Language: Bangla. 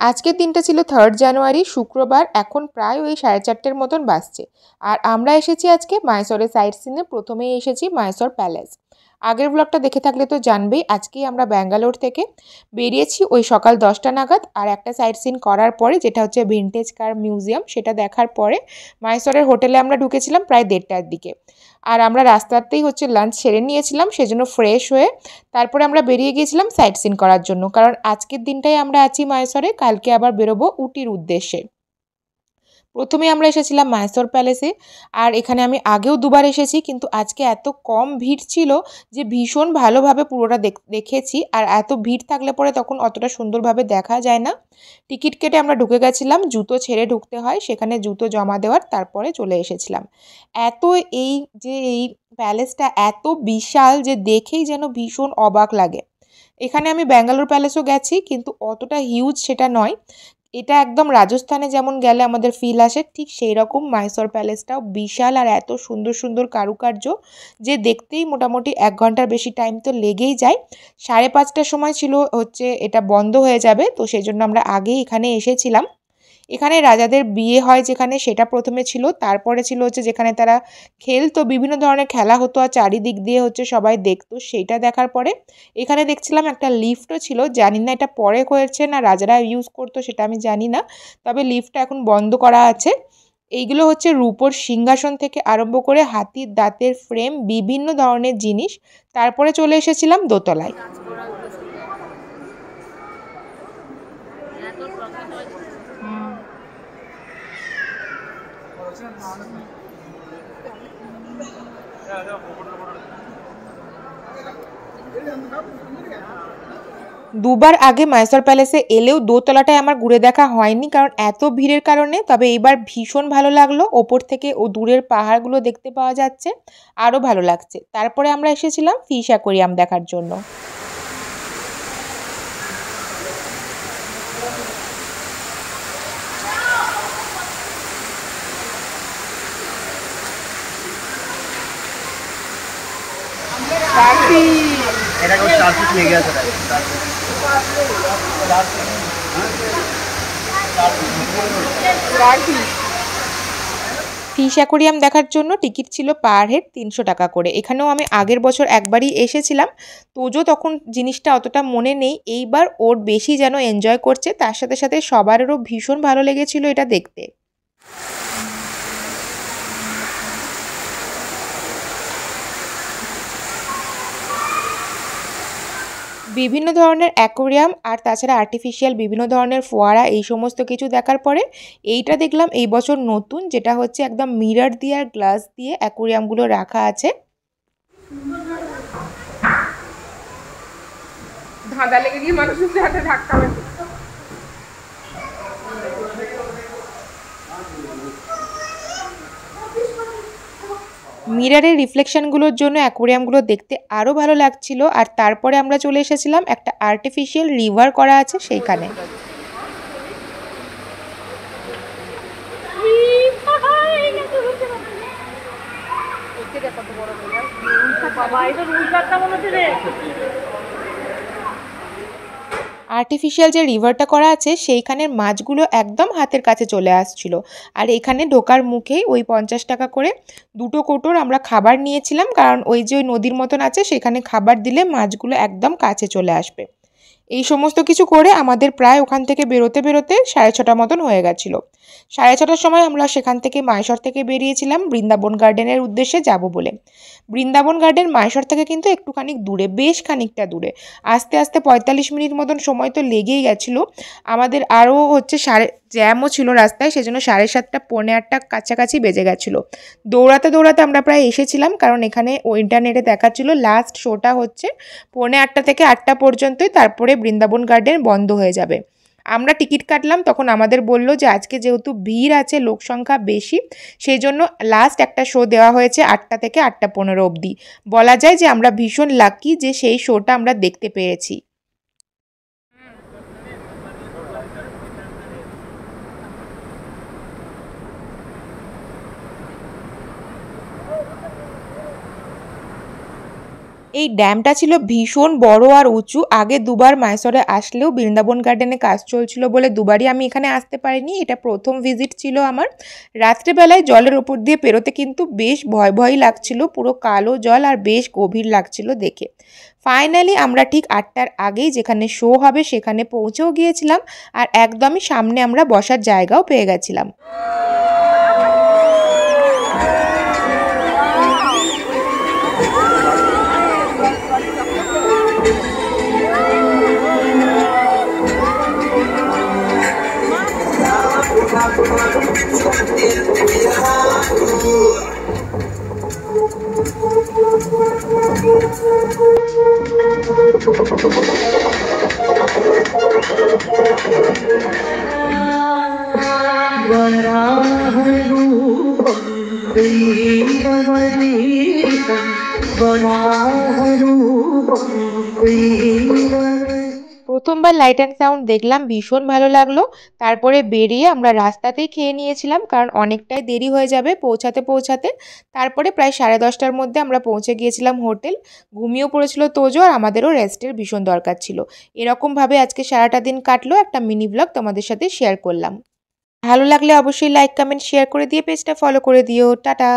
আজকের দিনটা ছিল 3rd জানুয়ারি শুক্রবার। এখন প্রায় ওই 4:30 মতন বাজছে। আর আমরা এসেছি আজকে মাইসোরে সাইট সিনে। প্রথমেই এসেছি মাইসোর প্যালেস। আগের ব্লগটা দেখে থাকলে তো জানবেই, আজকেই আমরা ব্যাঙ্গালোর থেকে বেরিয়েছি ওই সকাল 10টা নাগাদ। আর একটা সাইট সিন করার পরে, যেটা হচ্ছে ভিনটেজ কার মিউজিয়াম, সেটা দেখার পরে মাইসোরের হোটেলে আমরা ঢুকেছিলাম প্রায় 1:30টার দিকে। আর আমরা রাস্তাতেই হচ্ছে লাঞ্চ সেরে নিয়েছিলাম, সেজন্য ফ্রেশ হয়ে তারপরে আমরা বেরিয়ে গিয়েছিলাম সাইট সিন করার জন্য। কারণ আজকের দিনটাই আমরা আছি মাইসোরে, কালকে আবার বেরোবো উটির উদ্দেশ্যে। প্রথমে আমরা এসেছিলাম মাইসোর প্যালেসে। আর এখানে আমি আগেও দুবার এসেছি, কিন্তু আজকে এত কম ভিড় ছিল যে ভীষণ ভালোভাবে পুরোটা দেখেছি। আর এত ভিড় থাকলে পরে তখন অতটা সুন্দরভাবে দেখা যায় না। টিকিট কেটে আমরা ঢুকে গেছিলাম, জুতো ছেড়ে ঢুকতে হয়, সেখানে জুতো জমা দেওয়ার তারপরে চলে এসেছিলাম। এত এই প্যালেসটা এত বিশাল যে দেখেই যেন ভীষণ অবাক লাগে। এখানে আমি ব্যাঙ্গালোর প্যালেসও গেছি, কিন্তু অতটা হিউজ সেটা নয়। এটা একদম রাজস্থানে যেমন গেলে আমাদের ফিল আসে, ঠিক সেই রকম মাইসোর প্যালেসটাও বিশাল। আর এত সুন্দর সুন্দর কারুকার্য যে দেখতেই মোটামুটি 1 ঘন্টার বেশি টাইম তো লেগেই যায়। 5:30টার সময় ছিল হচ্ছে এটা বন্ধ হয়ে যাবে, তো সেই জন্য আমরা আগেই এখানে এসেছিলাম। এখানে রাজাদের বিয়ে হয় যেখানে, সেটা প্রথমে ছিল। তারপরে ছিল হচ্ছে যেখানে তারা খেলতো, বিভিন্ন ধরনের খেলা হতো আর চারিদিক দিয়ে হচ্ছে সবাই দেখতো, সেইটা দেখার পরে এখানে দেখছিলাম একটা লিফটও ছিল। জানি না এটা পরে হয়েছে না রাজারা ইউজ করতো, সেটা আমি জানি না। তবে লিফটটা এখন বন্ধ করা আছে। এইগুলো হচ্ছে রূপোর সিংহাসন থেকে আরম্ভ করে হাতির দাঁতের ফ্রেম, বিভিন্ন ধরনের জিনিস। তারপরে চলে এসেছিলাম দোতলায়। দুবার আগে মাইসোর প্যালেসে এলেও দোতলাটায় আমার ঘুরে দেখা হয়নি, কারণ এত ভিড়ের কারণে। তবে এইবার ভীষণ ভালো লাগলো, ওপর থেকে ও দূরের পাহাড়গুলো দেখতে পাওয়া যাচ্ছে, আরও ভালো লাগছে। তারপরে আমরা এসেছিলাম ফিশ অ্যাকোয়ারিয়াম দেখার জন্য। ফিশ অ্যাকোয়ারিয়াম দেখার জন্য টিকিট ছিল পার হেড 300 টাকা করে। এখানেও আমি আগের বছর একবারই এসেছিলাম, তোজো তখন জিনিসটা অতটা মনে নেই। এইবার ওর বেশি যেন এনজয় করছে, তার সাথে সাথে সবারও ভীষণ ভালো লেগেছিল এটা দেখতে। বিভিন্ন ধরনের অ্যাকোয়ারিয়াম আর তাছাড়া আর্টিফিশিয়াল বিভিন্ন ধরনের ফোয়ারা, এই সমস্ত কিছু দেখার পরে এইটা দেখলাম এই বছর নতুন, যেটা হচ্ছে একদম মিরর দিয়ে আর গ্লাস দিয়ে অ্যাকোয়ারিয়ামগুলো রাখা আছে। ধাঁধা লেগে গিয়ে মানুষের হাতে ধাক্কা মারছে। মিররের রিফ্লেকশনগুলোর জন্য অ্যাকোয়ারিয়ামগুলো দেখতে আরও ভালো লাগছিল। আর তারপরে আমরা চলে এসেছিলাম একটা আর্টিফিশিয়াল রিভার করা আছে সেইখানে। আর্টিফিশিয়াল যে রিভারটা করা আছে সেইখানের মাছগুলো একদম হাতের কাছে চলে আসছিল। আর এখানে ঢোকার মুখেই ওই 50 টাকা করে 2টো কৌটোর আমরা খাবার নিয়েছিলাম, কারণ ওই যে ওই নদীর মতন আছে সেখানে খাবার দিলে মাছগুলো একদম কাছে চলে আসবে। এই সমস্ত কিছু করে আমাদের প্রায় ওখান থেকে বেরোতে বেরোতে 6:30 মতন হয়ে গেছিলো। 6:30টার সময় আমরা সেখান থেকে মাইসর থেকে বেরিয়েছিলাম বৃন্দাবন গার্ডেনের উদ্দেশ্যে যাব বলে। বৃন্দাবন গার্ডেন মাইসর থেকে কিন্তু একটুখানি দূরে, বেশ খানিকটা দূরে। আস্তে আস্তে 45 মিনিট মতন সময় তো লেগেই গেছিলো আমাদের। আরও হচ্ছে জ্যামও ছিল রাস্তায়, সেজন্য 7:30 পৌনে 8টা কাছাকাছি বেজে গেছিলো। দৌড়াতে দৌড়াতে আমরা প্রায় এসেছিলাম, কারণ এখানে ও ইন্টারনেটে দেখাচ্ছিল লাস্ট শোটা হচ্ছে পৌনে 8টা থেকে 8টা পর্যন্তই, তারপরে বৃন্দাবন গার্ডেন বন্ধ হয়ে যাবে। আমরা টিকিট কাটলাম, তখন আমাদের বলল যে আজকে যেহেতু ভিড় আছে, লোক সংখ্যা বেশি, সেই জন্য লাস্ট একটা শো দেওয়া হয়েছে 8টা থেকে 8টা 15 অবধি। বলা যায় যে আমরা ভীষণ লাকি যে সেই শোটা আমরা দেখতে পেরেছি। এই ড্যামটা ছিল ভীষণ বড় আর উঁচু। আগে দুবার মাইসরে আসলেও বৃন্দাবন গার্ডেনে কাজ চলছিল বলে দুবারই আমি এখানে আসতে পারিনি। এটা প্রথম ভিজিট ছিল আমার। রাত্রেবেলায় জলের ওপর দিয়ে পেরোতে কিন্তু বেশ ভয় ভয়ই লাগছিল, পুরো কালো জল আর বেশ গভীর লাগছিল দেখে। ফাইনালি আমরা ঠিক 8টার আগেই যেখানে শো হবে সেখানে পৌঁছেও গিয়েছিলাম, আর একদমই সামনে আমরা বসার জায়গাও পেয়ে গেছিলাম। প্রথমবার লাইট অ্যান্ড সাউন্ড দেখলাম, ভীষণ ভালো লাগলো। তারপরে বেরিয়ে আমরা রাস্তাতেই খেয়ে নিয়েছিলাম, কারণ অনেকটাই দেরি হয়ে যাবে পৌঁছাতে। তারপরে প্রায় 10:30টার মধ্যে আমরা পৌঁছে গিয়েছিলাম হোটেল। ঘুমিয়েও পড়েছিল তোজো, আর আমাদেরও রেস্টের ভীষণ দরকার ছিল। এরকমভাবে আজকে সারাটা দিন কাটলো। একটা মিনি ব্লগ তোমাদের সাথে শেয়ার করলাম। ভালো লাগলে অবশ্যই লাইক, কমেন্ট, শেয়ার করে দিয়ে পেজটা ফলো করে দিও। টাটা।